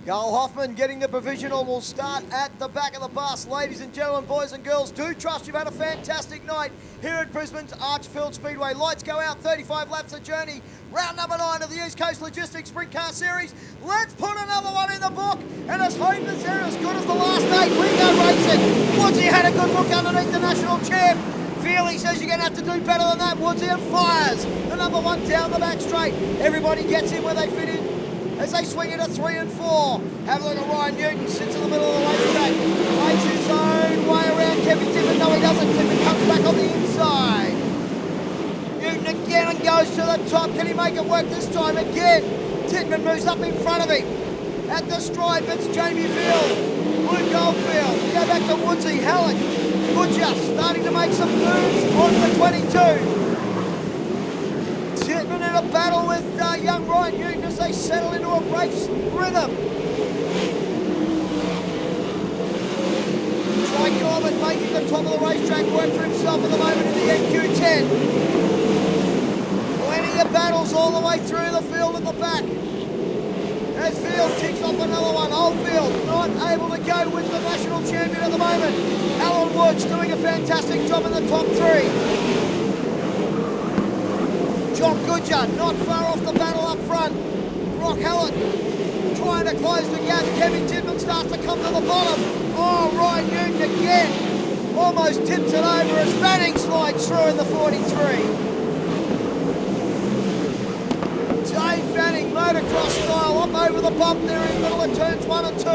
Carl Hoffman getting the provisional will start at the back of the bus. Ladies and gentlemen, boys and girls, do trust you've had a fantastic night here at Brisbane's Archerfield Speedway. Lights go out, 35 laps of journey. Round number 9 of the East Coast Logistics Sprint Car Series. Let's put another one in the book, and let's hope that they're as good as the last 8. We go racing. Woodsy had a good look underneath the national champ. Feely says you're going to have to do better than that. Woodsy and fires the number 1 down the back straight. Everybody gets in where they fit in as they swing into 3 and 4. Have a look at Ryan Newton, sits in the middle of the racetrack, makes his own way around Kevin Tippett. No, he doesn't. Tippett comes back on the inside. Newton again and goes to the top. Can he make it work this time? Again, Tittman moves up in front of him. At the stripe, it's Jamie Field, Luke Oldfield. We go back to Woodsy, Halleck, Butcher starting to make some moves on the 22. Tittman in a battle with young Ryan Newton as they settle into a race rhythm. Troy Corbett making the top of the racetrack work for himself at the moment in the NQ10. Plenty of battles all the way through the field at the back. As Field ticks off another one. Oldfield not able to go with the national champion at the moment. Alan Woods doing a fantastic job in the top 3. John Goodger not far off the battle up front. Brock Hallett trying to close the gap. Kevin Tittman starts to come to the bottom. Oh, Ryan Newton again. Almost tips it over as Fanning slides through in the 43. Dave Fanning, motocross style, up over the bump there in the middle of turns 1 and 2.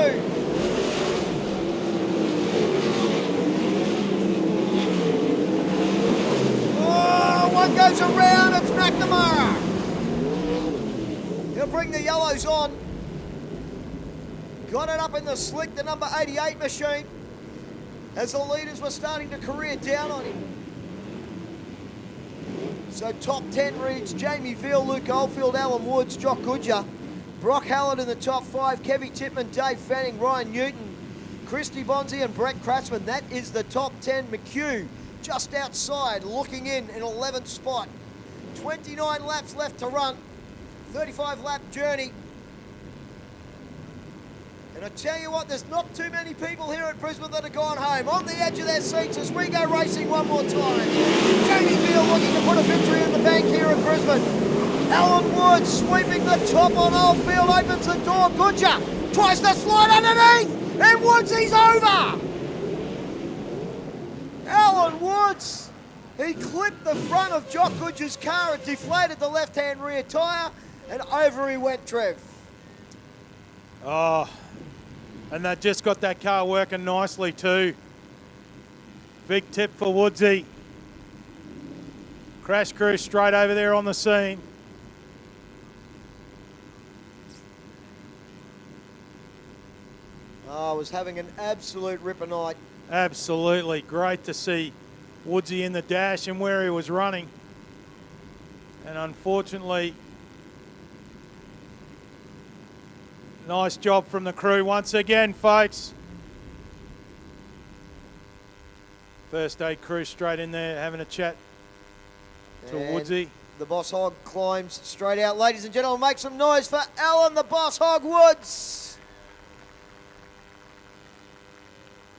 Oh, one goes around, it's McNamara. He'll bring the yellows on. Got it up in the slick, the number 88 machine, as the leaders were starting to career down on him. So top 10 reads Jamie Veal, Luke Oldfield, Alan Woods, Jock Goodger, Brock Hallett in the top 5, Kevin Tittman, Dave Fanning, Ryan Newton, Christy Bonzi and Brett Kratzman. That is the top 10. McHugh just outside, looking in 11th spot. 29 laps left to run, 35 lap journey. And I tell you what, there's not too many people here at Brisbane that have gone home. On the edge of their seats as we go racing one more time. Jamie Veal looking to put a victory in the bank here at Brisbane. Alan Woods sweeping the top on Oldfield, opens the door. Goodger tries to slide underneath, and Woods, he's over. Alan Woods, he clipped the front of Jock Goodger's car, it deflated the left-hand rear tyre, and over he went, Trev. Oh, and they just got that car working nicely too. Big tip for Woodsy. Crash crew straight over there on the scene. Oh, was having an absolute ripper night. Absolutely. Great to see Woodsy in the dash and where he was running. And unfortunately, nice job from the crew once again, folks. First aid crew straight in there having a chat to Woodsy. The Boss Hog climbs straight out. Ladies and gentlemen, make some noise for Alan the Boss Hog Woods.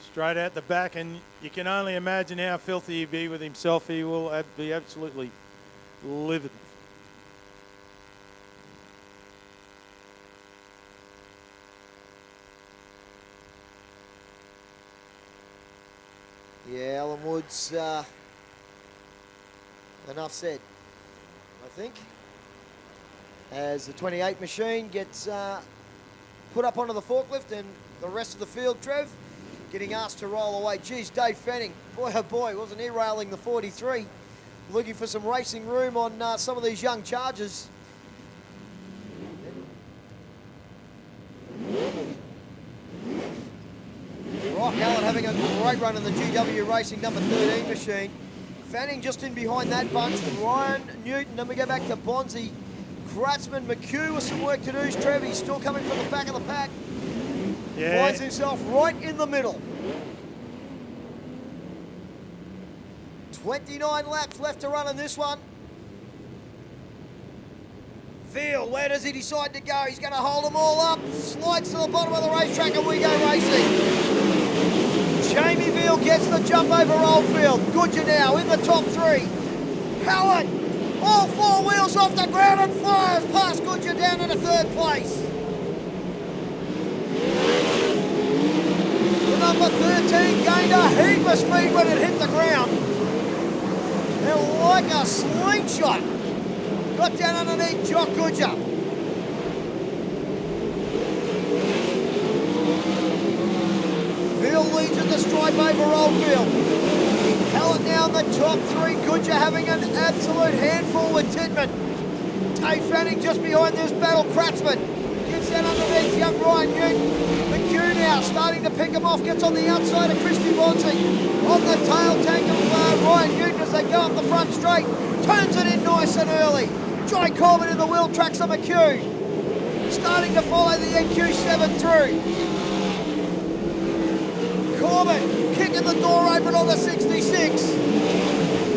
Straight out the back, and you can only imagine how filthy he'd be with himself. He will be absolutely livid. Yeah, Alan Woods, enough said, I think. As the 28 machine gets put up onto the forklift and the rest of the field, Trev, getting asked to roll away. Geez, Dave Fanning, boy oh boy, wasn't he railing the 43. Looking for some racing room on some of these young chargers. Brock Hallett having a great run in the GW Racing number 13 machine. Fanning just in behind that bunch. Ryan Newton, then we go back to Bonzi. Kratzman, McHugh with some work to do. Trev, he's still coming from the back of the pack. Yeah. Finds himself right in the middle. 29 laps left to run in this one. Veal, where does he decide to go? He's going to hold them all up, slides to the bottom of the racetrack, and we go racing. Jamie Veal gets the jump over Oldfield. Goodyear now in the top three. Howard, all four wheels off the ground and fires past Goodyear down into third place. The number 13 gained a heap of speed when it hit the ground. And like a slingshot, got down underneath Jock Goodyear. Veal leads at the stripe over Oldfield. Hallett now in the top three. Goodyear having an absolute handful with Tidman. Dave Fanning just behind this battle. Kratzman gets down underneath young Ryan Newton. McHugh now starting to pick him off. Gets on the outside of Christy Bonzi. On the tail tank of Ryan Newton as they go up the front straight. Turns it in nice and early. Joy Corbett in the wheel tracks on McHugh. Starting to follow the NQ7 through. Corbett kicking the door open on the 66.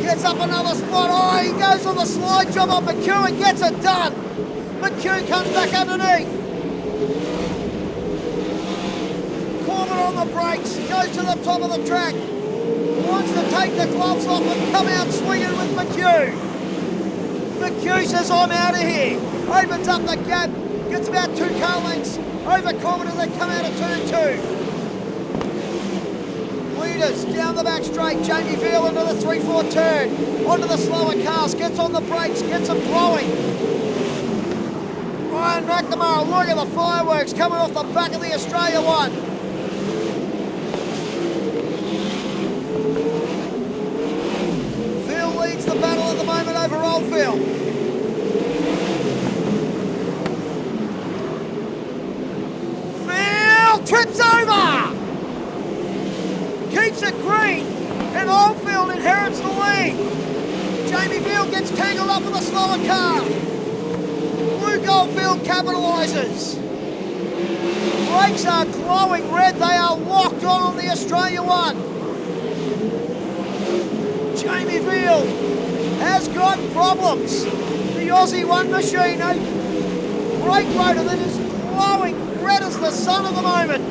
Gets up another spot. Oh, he goes on the slide job on McHugh and gets it done. McHugh comes back underneath. Corbett on the brakes, goes to the top of the track. Wants to take the gloves off and come out swinging with McHugh. McHugh says, I'm out of here. Opens up the gap, gets about 2 car lengths over Corbett as they come out of turn 2. Leaders down the back straight. Jamie Veal into the 3-4 turn. Onto the slower cars. Gets on the brakes. Gets them blowing. Ryan McNamara, look at the fireworks coming off the back of the Australia one. Veal leads the battle at the moment over Oldfield. Veal trips over. Keeps it green, and Oldfield inherits the lead. Jamie Veal gets tangled up with a slower car. Luke Oldfield capitalises. Brakes are glowing red. They are locked on the Australia one. Jamie Veal has got problems. The Aussie one machine, a brake rotor that is glowing red as the sun at the moment.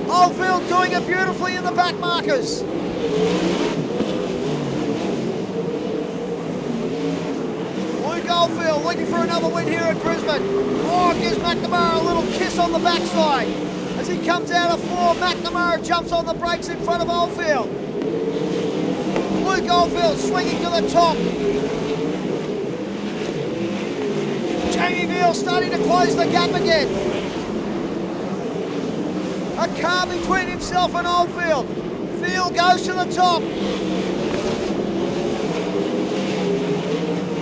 Oldfield doing it beautifully in the back markers. Luke Oldfield looking for another win here at Brisbane. Oh, gives McNamara a little kiss on the backside. As he comes out of 4, McNamara jumps on the brakes in front of Oldfield. Luke Oldfield swinging to the top. Jamie Veal starting to close the gap again. A car between himself and Oldfield. Veal goes to the top.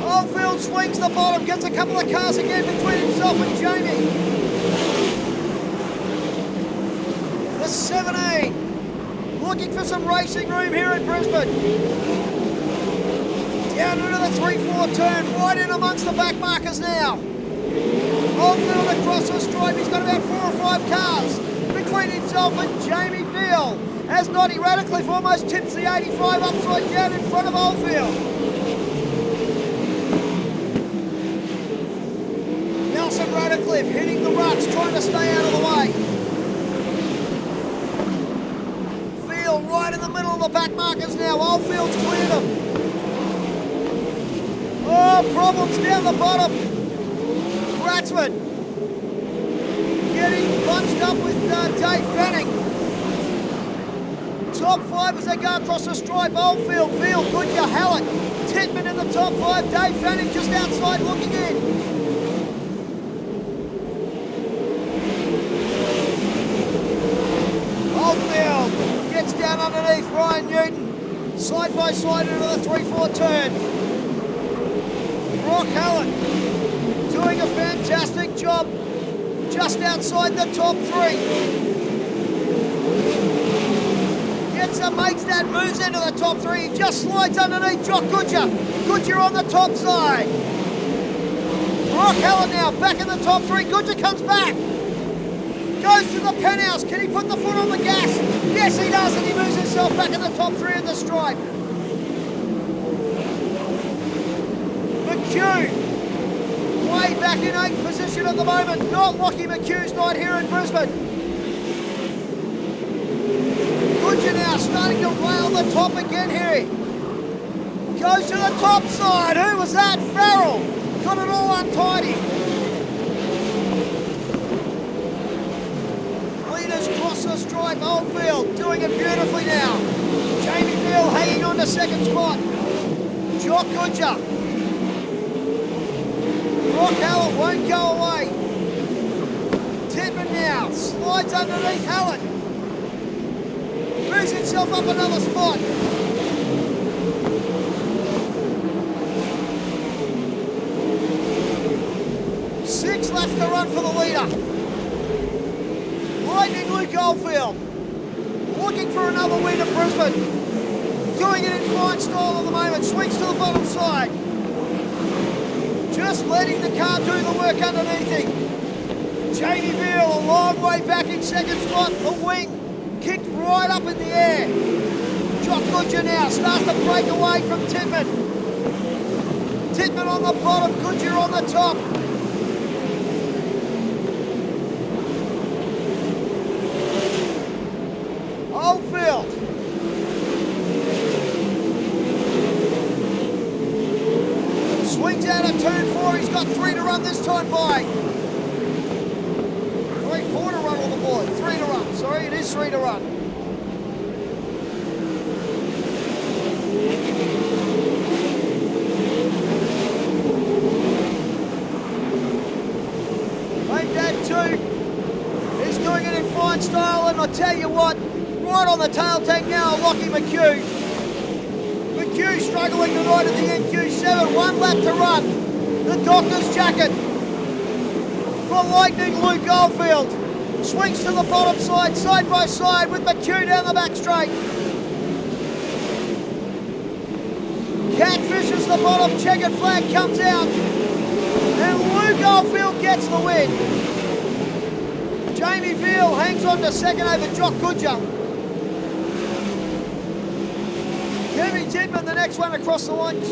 Oldfield swings the bottom, gets a couple of cars again between himself and Jamie. The 17, looking for some racing room here in Brisbane. Down into the 3-4 turn, right in amongst the back markers now. Oldfield across the stripe, he's got about 4 or 5 cars between himself and Jamie Veal, as Noddy Radcliffe almost tips the 85 upside down in front of Oldfield. Nelson Radcliffe hitting the ruts, trying to stay out of the way. Veal right in the middle of the back markers now. Oldfield's cleared them. Oh, problems down the bottom. Kratzman getting bunched up with Dave Fanning. Top 5 as they go across the stripe. Oldfield, Veal, Goodyear, Hallett. Tidman in the top 5. Dave Fanning just outside looking in. Oldfield gets down underneath Ryan Newton. Side by side into the 3-4 turn. Brock Hallett doing a fantastic job. Just outside the top 3. Gets a mates that moves into the top 3. He just slides underneath Jock Goodyear. Goodyear on the top side. Brock Hallett now back in the top 3. Goodyear comes back. Goes to the penthouse. Can he put the foot on the gas? Yes, he does, and he moves himself back in the top 3 at the stripe. McHugh way back in 8th position at the moment. Not Lockie McHugh's night here in Brisbane. Goodyear now starting to rail the top again here. Goes to the top side. Who was that? Farrell. Got it all untidy. Leaders cross the stripe. Oldfield doing it beautifully now. Jamie Beale hanging on to 2nd spot. Jock Goodyear. Brock Hallett won't go away. Titman now slides underneath Hallett. Moves himself up another spot. Six left to run for the leader. Lightning Luke Oldfield. Looking for another win at Brisbane. Doing it in fine style at the moment. Swings to the bottom side. Just letting the car do the work underneath him. Jamie Beale a long way back in 2nd spot. The wing kicked right up in the air. Jock Goodyear now starts to break away from Titman. Titman on the bottom, Goodyear on the top. Oldfield. Swings out of turn 4. He's got 3 to run this time by. 4 to run on the board. 3 to run. Sorry, it is 3 to run. Mate, that 2 is doing it in fine style, and I tell you what, right on the tail tank now, Lockie McHugh. McHugh struggling tonight at the NQ7, 1 lap to run. The doctor's jacket for Lightning Luke Oldfield. Swings to the bottom side by side with McHugh down the back straight. Catfishes the bottom, checkered flag comes out. And Luke Oldfield gets the win. Jamie Beale hangs on to 2nd over Jock Goodyear. Kevin Titman, the next one across the lines.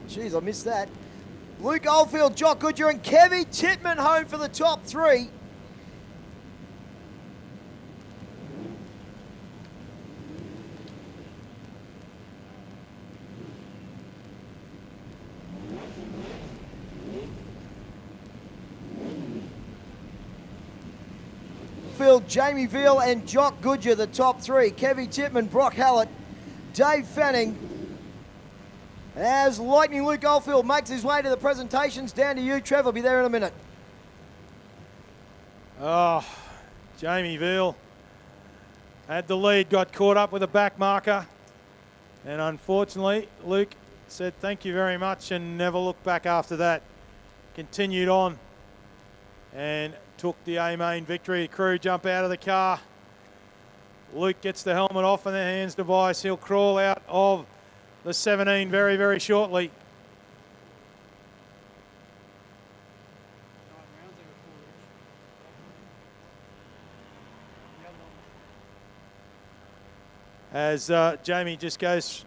Jeez, I missed that. Luke Oldfield, Jock Goodyear, and Kevin Titman home for the top 3. Jamie Beale and Jock Goodyear, the top 3. Kevin Titman, Brock Hallett, Dave Fanning. As Lightning Luke Oldfield makes his way to the presentations, down to you, Trevor. Be there in a minute. Oh, Jamie Beale had the lead, got caught up with a back marker, and unfortunately, Luke said thank you very much and never looked back after that. Continued on and took the A-main victory. Crew jump out of the car. Luke gets the helmet off and the hands device. He'll crawl out of the 17 very, very shortly. As Jamie just goes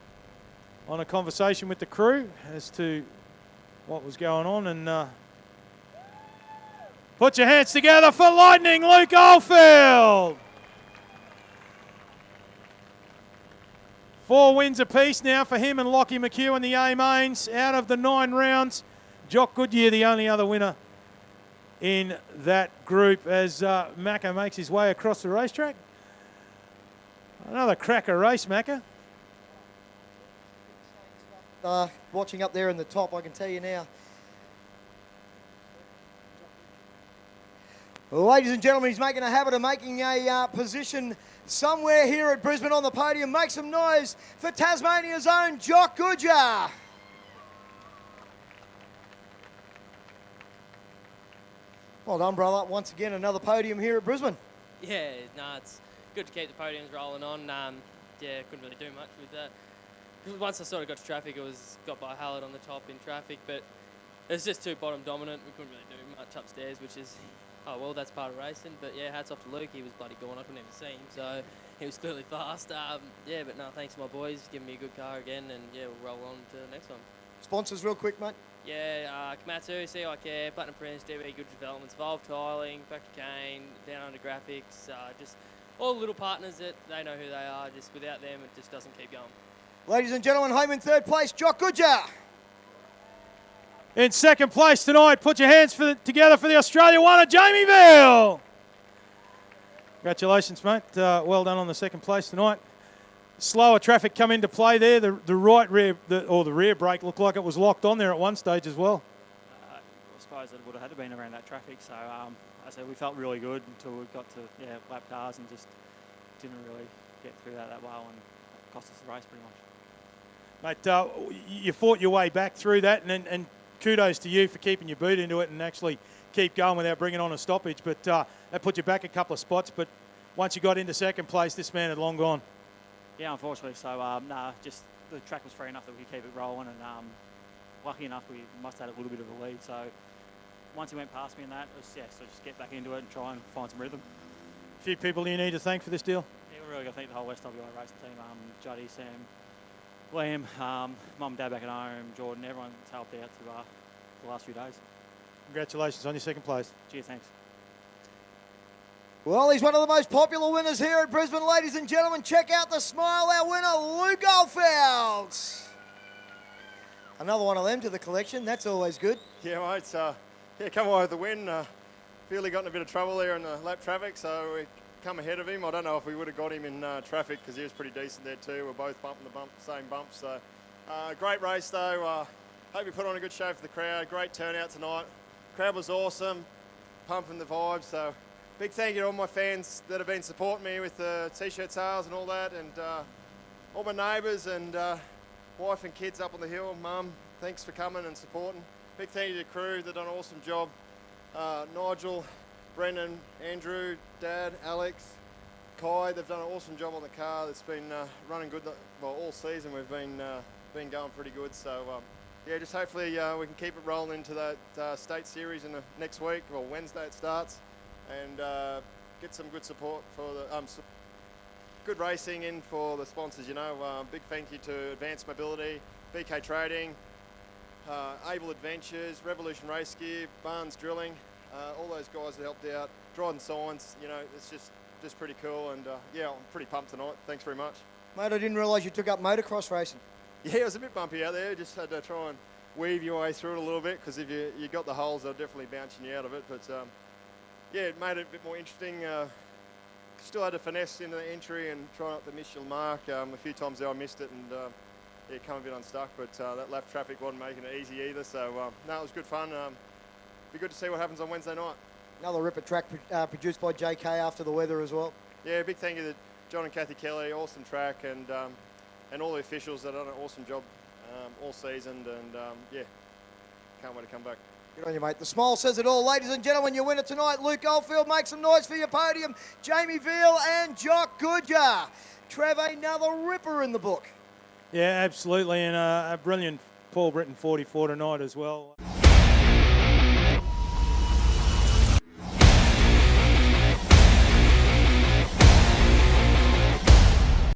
on a conversation with the crew as to what was going on, and put your hands together for Lightning Luke Oldfield. 4 wins apiece now for him and Lockie McHugh in the A-mains. Out of the 9 rounds, Jock Goodyear the only other winner in that group as Macca makes his way across the racetrack. Another cracker race, Macca. Watching up there in the top, I can tell you now. Ladies and gentlemen, he's making a habit of making a position somewhere here at Brisbane on the podium. Make some noise for Tasmania's own Jock Goodyear. Well done, brother. Once again, another podium here at Brisbane. Yeah, no, it's good to keep the podiums rolling on. Yeah, couldn't really do much with that. Once I sort of got to traffic, it was got by Hallett on the top in traffic, but it was just too bottom dominant. We couldn't really do much upstairs, which is Oh, well, that's part of racing. But, yeah, hats off to Luke. He was bloody gone. I couldn't even see him. So he was clearly fast. Yeah, but no, thanks to my boys. Giving me a good car again. And, yeah, we'll roll on to the next one. Sponsors real quick, mate. Yeah, Komatsu, CI Care, Platinum Prince, DB Good Developments, Volve Tiling, Factory Cane, Down Under Graphics, just all the little partners that they know who they are. Just without them, it just doesn't keep going. Ladies and gentlemen, home in third place, Jock Goodyer. In second place tonight, put your hands together for the Australia winner, Jamie Veal. Congratulations, mate. Well done on the second place tonight. Slower traffic come into play there. The right rear, the rear brake looked like it was locked on there at one stage as well. I suppose it would have had to been around that traffic. So I said we felt really good until we got to lap cars and just didn't really get through that well, and it cost us the race pretty much. Mate, you fought your way back through that, and kudos to you for keeping your boot into it and actually keep going without bringing on a stoppage. But that put you back a couple of spots. But once you got into second place, this man had long gone. Yeah, unfortunately. So, just the track was free enough that we could keep it rolling, and lucky enough we must have had a little bit of a lead. So once he went past me in that, it was, so just get back into it and try and find some rhythm. A few people you need to thank for this deal? Yeah, we're really going to thank the whole West WA racing team, Juddy, Sam, Liam, mum and dad back at home, Jordan, everyone's helped out to the last few days. Congratulations on your second place. Cheers, thanks. Well, he's one of the most popular winners here at Brisbane. Ladies and gentlemen, check out the smile, our winner, Luke Goldfield. Another one of them to the collection. That's always good. Yeah, mate. Come away with the win. Feel he got in a bit of trouble there in the lap traffic, so we come ahead of him. I don't know if we would have got him in traffic because he was pretty decent there too. We're both bumping the same bumps. So great race though. Hope we put on a good show for the crowd. Great turnout tonight. Crowd was awesome, pumping the vibes. So big thank you to all my fans that have been supporting me with the t-shirt sales and all that, and all my neighbours and wife and kids up on the hill. Mum, thanks for coming and supporting. Big thank you to the crew. They've done an awesome job. Nigel, Brendan, Andrew, Dad, Alex, Kai, they've done an awesome job on the car. It's been running good. Well, all season we've been going pretty good. So yeah, just hopefully we can keep it rolling into that state series in the next week. Well, Wednesday it starts, and get some good support for the good racing in for the sponsors. You know, big thank you to Advanced Mobility, BK Trading, Able Adventures, Revolution Race Gear, Barnes Drilling, all those guys that helped out. Dryden Science, you know, it's just pretty cool, and yeah, I'm pretty pumped tonight. Thanks very much. Mate, I didn't realise you took up motocross racing. Yeah, it was a bit bumpy out there. Just had to try and weave your way through it a little bit, because if you got the holes, they'll definitely bouncing you out of it. But yeah, it made it a bit more interesting. Still had to finesse into the entry and try not to miss your mark. A few times there I missed it, and yeah, come a bit unstuck, but that lap traffic wasn't making it easy either. So no, it was good fun. Be good to see what happens on Wednesday night. Another ripper track produced by JK after the weather as well. Yeah, big thank you to John and Kathy Kelly, awesome track, and all the officials that have done an awesome job all season, and yeah, can't wait to come back. Good on you, mate. The smile says it all. Ladies and gentlemen, your winner tonight, Luke Goldfield. Make some noise for your podium. Jamie Veal and Jock Goodyer. Trev, another ripper in the book. Yeah, absolutely, and a brilliant Paul Britton 44 tonight as well.